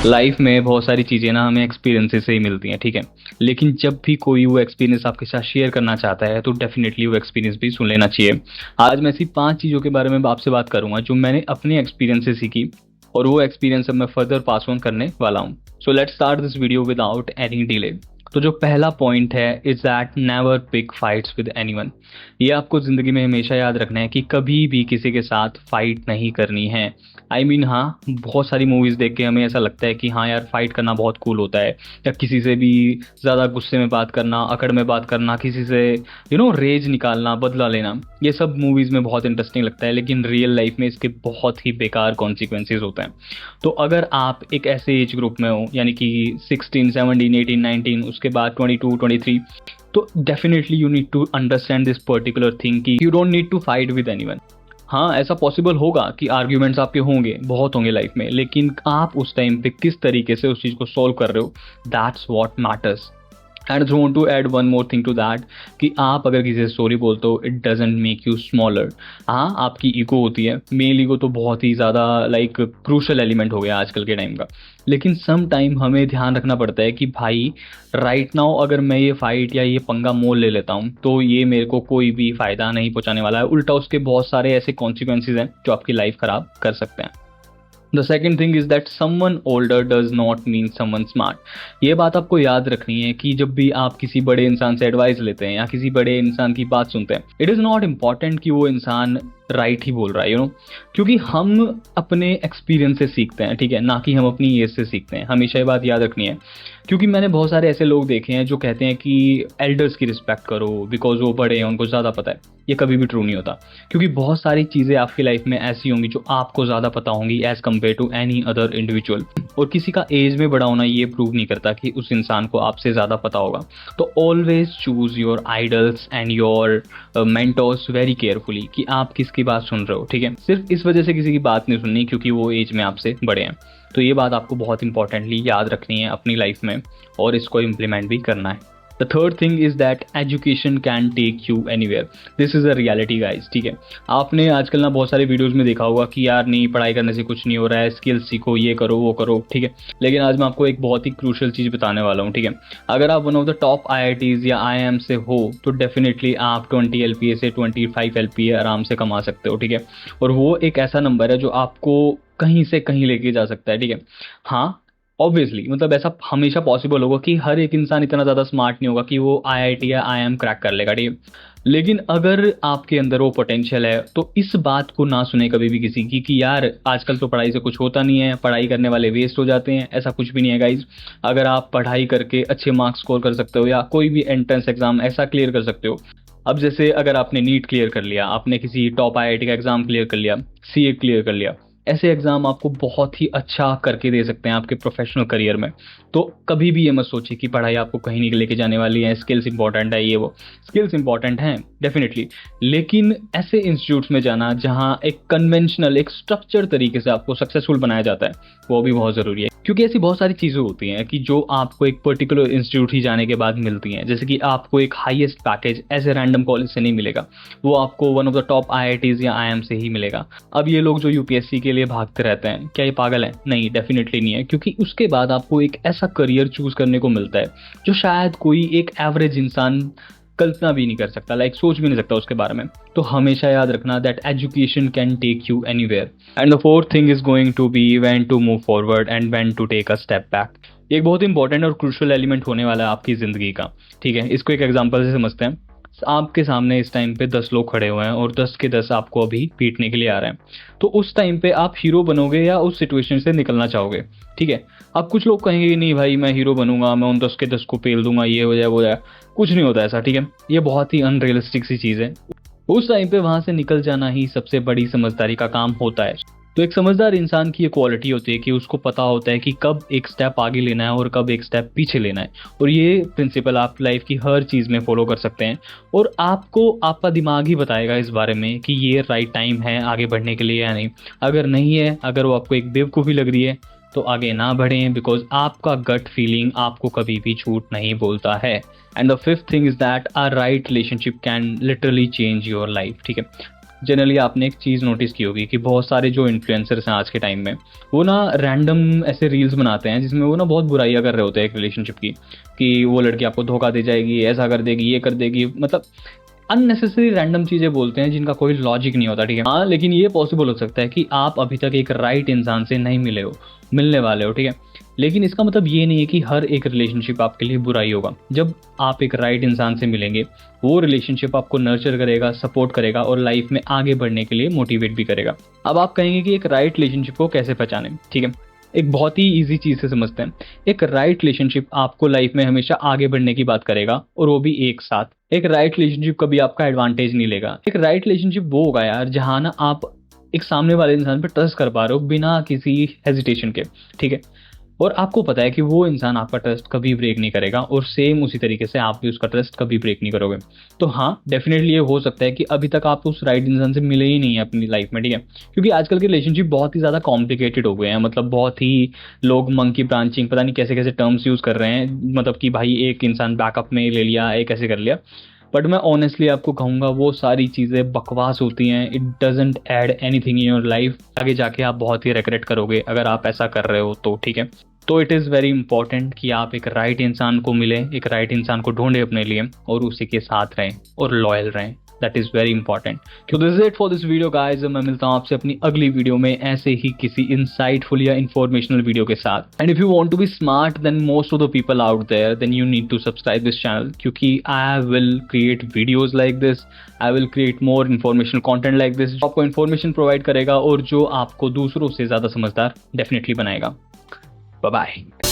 Life में बहुत सारी चीज़ें ना हमें एक्सपीरियंसेस से ही मिलती हैं, ठीक है। लेकिन जब भी कोई वो एक्सपीरियंस आपके साथ शेयर करना चाहता है तो डेफिनेटली वो एक्सपीरियंस भी सुन लेना चाहिए। आज मैं ऐसी 5 चीज़ों के बारे में आपसे बात करूंगा जो मैंने अपने एक्सपीरियंस से सीखी, और वो एक्सपीरियंस अब मैं फर्दर पास ऑन करने वाला हूँ। So let's start this video without any delay. तो जो पहला पॉइंट है is that never pick fights with anyone. ये आपको जिंदगी में हमेशा याद रखना है कि कभी भी किसी के साथ फाइट नहीं करनी है। हाँ, बहुत सारी मूवीज देख के हमें ऐसा लगता है कि हाँ यार, फाइट करना बहुत कूल होता है, या किसी से भी ज्यादा गुस्से में बात करना, अकड़ में बात करना, किसी से रेज निकालना, बदला लेना, ये सब मूवीज में बहुत इंटरेस्टिंग लगता है। लेकिन रियल लाइफ में इसके बहुत ही बेकार कॉन्सिक्वेंसेज होते हैं। तो अगर आप एक ऐसे एज ग्रुप में हो, यानी कि 16, 17, 18, 19, उसके बाद 22, 23, तो definitely you need to understand this particular thing कि you don't need to fight with anyone. हाँ, ऐसा पॉसिबल होगा कि आर्ग्यूमेंट्स आपके होंगे, बहुत होंगे लाइफ में, लेकिन आप उस टाइम पे किस तरीके से उस चीज़ को सॉल्व कर रहे हो, that's what matters. And I want to add one more thing to that कि आप अगर किसी से सॉरी बोलते हो, it doesn't make you smaller. हाँ, आपकी ईगो होती है, मेल ईगो तो बहुत ही ज़्यादा लाइक क्रूशल एलिमेंट हो गया आजकल के टाइम का। लेकिन सम टाइम हमें ध्यान रखना पड़ता है कि भाई, राइट नाउ अगर मैं ये फाइट या ये पंगा मोल ले लेता हूँ तो ये मेरे को कोई भी फायदा नहीं पहुंचाने वाला है, उल्टा उसके बहुत सारे ऐसे कॉन्सिक्वेंसेज हैं जो आपकी लाइफ खराब कर सकते हैं। The second thing is that someone older does not mean someone smart. ये बात आपको याद रखनी है कि जब भी आप किसी बड़े इंसान से एडवाइस लेते हैं या किसी बड़े इंसान की बात सुनते हैं, इट इज़ नॉट इम्पॉर्टेंट कि वो इंसान राइट ही बोल रहा है, क्योंकि हम अपने एक्सपीरियंस से सीखते हैं, ठीक है, ना कि हम अपनी एज से सीखते हैं। हमेशा ये बात याद रखनी है, क्योंकि मैंने बहुत सारे ऐसे लोग देखे हैं जो कहते हैं कि एल्डर्स की रिस्पेक्ट करो बिकॉज वो बड़े हैं, उनको ज़्यादा पता है। ये कभी भी ट्रू नहीं होता, क्योंकि बहुत सारी चीज़ें आपकी लाइफ में ऐसी होंगी जो आपको ज़्यादा पता होंगी as compared to any other individual. और किसी का एज में बड़ा होना ये प्रूव नहीं करता कि उस इंसान को आपसे ज़्यादा पता होगा। तो always choose your idols and your mentors very carefully कि आप किसकी बात सुन रहे हो, ठीक है। सिर्फ इस वजह से किसी की बात नहीं सुननी क्योंकि वो एज में आपसे बड़े हैं। तो ये बात आपको बहुत इंपॉर्टेंटली याद रखनी है अपनी लाइफ में, और इसको इम्प्लीमेंट भी करना है। The third thing is that education can take you anywhere. This is a reality guys, ठीक है। आपने आजकल ना बहुत सारे वीडियोस में देखा होगा कि यार नहीं, पढ़ाई करने से कुछ नहीं हो रहा है, स्किल्स सीखो, ये करो वो करो, ठीक है। लेकिन आज मैं आपको एक बहुत ही क्रूशियल चीज़ बताने वाला हूँ, ठीक है। अगर आप one of the top IITs या IIM से हो तो डेफिनेटली आप 20 LPA से 25 LPA आराम से कमा सकते हो, ठीक है। और वो एक ऐसा नंबर है जो आपको कहीं से कहीं लेके जा सकता है, ठीक है। हाँ, ऑब्वियसली मतलब ऐसा हमेशा पॉसिबल होगा कि हर एक इंसान इतना ज़्यादा स्मार्ट नहीं होगा कि वो IIT या IIM क्रैक कर लेगा, ठीक है। लेकिन अगर आपके अंदर वो पोटेंशियल है तो इस बात को ना सुने कभी भी किसी की कि यार आजकल तो पढ़ाई से कुछ होता नहीं है, पढ़ाई करने वाले वेस्ट हो जाते हैं। ऐसा कुछ भी नहीं है गाइज। अगर आप पढ़ाई करके अच्छे मार्क्स स्कोर कर सकते हो या कोई भी एंट्रेंस एग्जाम ऐसा क्लियर कर सकते हो, अब जैसे अगर आपने नीट क्लियर कर लिया, आपने किसी टॉप IIT का एग्जाम क्लियर कर लिया, CA क्लियर कर लिया, ऐसे एग्जाम आपको बहुत ही अच्छा करके दे सकते हैं आपके प्रोफेशनल करियर में। तो कभी भी ये मत सोचिए कि पढ़ाई आपको कहीं नहीं लेके जाने वाली है, स्किल्स इंपॉर्टेंट है, ये वो। स्किल्स इंपॉर्टेंट हैं डेफिनेटली, लेकिन ऐसे इंस्टीट्यूट्स में जाना जहाँ एक कन्वेंशनल, एक स्ट्रक्चर तरीके से आपको सक्सेसफुल बनाया जाता है, वो भी बहुत ज़रूरी है। क्योंकि ऐसी बहुत सारी चीज़ें होती हैं कि जो आपको एक पर्टिकुलर इंस्टीट्यूट ही जाने के बाद मिलती हैं। जैसे कि आपको एक हाईएस्ट पैकेज ऐसे रैंडम कॉलेज से नहीं मिलेगा, वो आपको one of the top IITs या IIM से ही मिलेगा। अब ये लोग जो UPSC के लिए भागते रहते हैं, क्या ये पागल है? नहीं, डेफिनेटली नहीं है, क्योंकि उसके बाद आपको एक ऐसा करियर चूज करने को मिलता है जो शायद कोई एक एवरेज इंसान कल्पना भी नहीं कर सकता, लाइक सोच भी नहीं सकता उसके बारे में। तो हमेशा याद रखना that education can take you anywhere. And the fourth thing is going to be when to move forward and when to take a step back. एक बहुत इंपॉर्टेंट और क्रूशियल एलिमेंट होने वाला है आपकी जिंदगी का, ठीक है। इसको एक एग्जांपल से समझते हैं। आपके सामने इस टाइम पे 10 लोग खड़े हुए हैं और 10 के 10 आपको अभी पीटने के लिए आ रहे हैं। तो उस टाइम पे आप हीरो बनोगे या उस सिचुएशन से निकलना चाहोगे, ठीक है। अब कुछ लोग कहेंगे नहीं भाई, मैं हीरो बनूंगा, मैं उन 10 के 10 को पेल दूंगा, ये हो जाए वो जाए। कुछ नहीं होता ऐसा, ठीक है। ये बहुत ही अनरियलिस्टिक सी चीज़ है। उस टाइम पे वहां से निकल जाना ही सबसे बड़ी समझदारी का काम होता है। तो एक समझदार इंसान की ये क्वालिटी होती है कि उसको पता होता है कि कब एक स्टेप आगे लेना है और कब एक स्टेप पीछे लेना है। और ये प्रिंसिपल आप लाइफ की हर चीज़ में फॉलो कर सकते हैं, और आपको आपका दिमाग ही बताएगा इस बारे में कि ये राइट टाइम है आगे बढ़ने के लिए या नहीं। अगर नहीं है, अगर वो आपको एक बेवकूफ़ी लग रही है, तो आगे ना बढ़ें, बिकॉज आपका गट फीलिंग आपको कभी भी झूठ नहीं बोलता है। And the fifth thing is that a right relationship can literally change your life, ठीक है। जनरली आपने एक चीज़ नोटिस की होगी कि बहुत सारे जो इन्फ्लुएंसर्स हैं आज के टाइम में, वो ना रैंडम ऐसे रील्स बनाते हैं जिसमें वो ना बहुत बुराइयां कर रहे होते हैं एक रिलेशनशिप की, कि वो लड़की आपको धोखा दे जाएगी, ऐसा कर देगी, ये कर देगी, मतलब अननेसेसरी रैंडम चीजें बोलते हैं जिनका कोई लॉजिक नहीं होता, ठीक है। हाँ, लेकिन ये पॉसिबल हो सकता है कि आप अभी तक एक राइट इंसान से नहीं मिले हो, मिलने वाले हो, ठीक है। लेकिन इसका मतलब ये नहीं है कि हर एक रिलेशनशिप आपके लिए बुरा ही होगा। जब आप एक राइट इंसान से मिलेंगे, वो रिलेशनशिप आपको नर्चर करेगा, सपोर्ट करेगा और लाइफ में आगे बढ़ने के लिए मोटिवेट भी करेगा। अब आप कहेंगे कि एक राइट रिलेशनशिप को कैसे पहचानें, ठीक है। एक बहुत ही इजी चीज से समझते हैं। एक राइट रिलेशनशिप आपको लाइफ में हमेशा आगे बढ़ने की बात करेगा, और वो भी एक साथ। एक राइट रिलेशनशिप कभी आपका एडवांटेज नहीं लेगा। एक राइट रिलेशनशिप वो होगा यार जहां ना आप एक सामने वाले इंसान पे ट्रस्ट कर पा रहे हो बिना किसी हेजिटेशन के, ठीक है। और आपको पता है कि वो इंसान आपका ट्रस्ट कभी ब्रेक नहीं करेगा, और सेम उसी तरीके से आप भी उसका ट्रस्ट कभी ब्रेक नहीं करोगे। तो हाँ, डेफिनेटली ये हो सकता है कि अभी तक आप उस राइट इंसान से मिले ही नहीं है अपनी लाइफ में, ठीक है। क्योंकि आजकल के रिलेशनशिप बहुत ही ज़्यादा कॉम्प्लिकेटेड हो गए हैं, मतलब बहुत ही लोग मंकी ब्रांचिंग पता नहीं कैसे कैसे टर्म्स यूज़ कर रहे हैं, मतलब कि भाई एक इंसान बैकअप में ले लिया, एक ऐसे कर लिया। बट मैं ऑनेस्टली आपको कहूँगा वो सारी चीज़ें बकवास होती हैं। It doesn't add anything in your life. आगे जाके आप बहुत ही रिग्रेट करोगे अगर आप ऐसा कर रहे हो तो, ठीक है। तो इट इज़ वेरी इंपॉर्टेंट कि आप एक राइट इंसान को मिले, एक राइट इंसान को ढूंढे अपने लिए, और उसी के साथ रहें और लॉयल रहें। That is very important. तो this is it for this video guys. मैं मिलता हूँ आपसे अपनी अगली वीडियो में ऐसे ही किसी इंसाइटफुल या इन्फॉर्मेशनल वीडियो के साथ। And if you want to be smart then most of the people out there, then you need to subscribe this channel, क्योंकि I will create videos like this, I will create more informational content like this, जो आपको information provide करेगा और जो आपको दूसरों से ज़्यादा समझदार डेफिनेटली बनाएगा। Bye bye.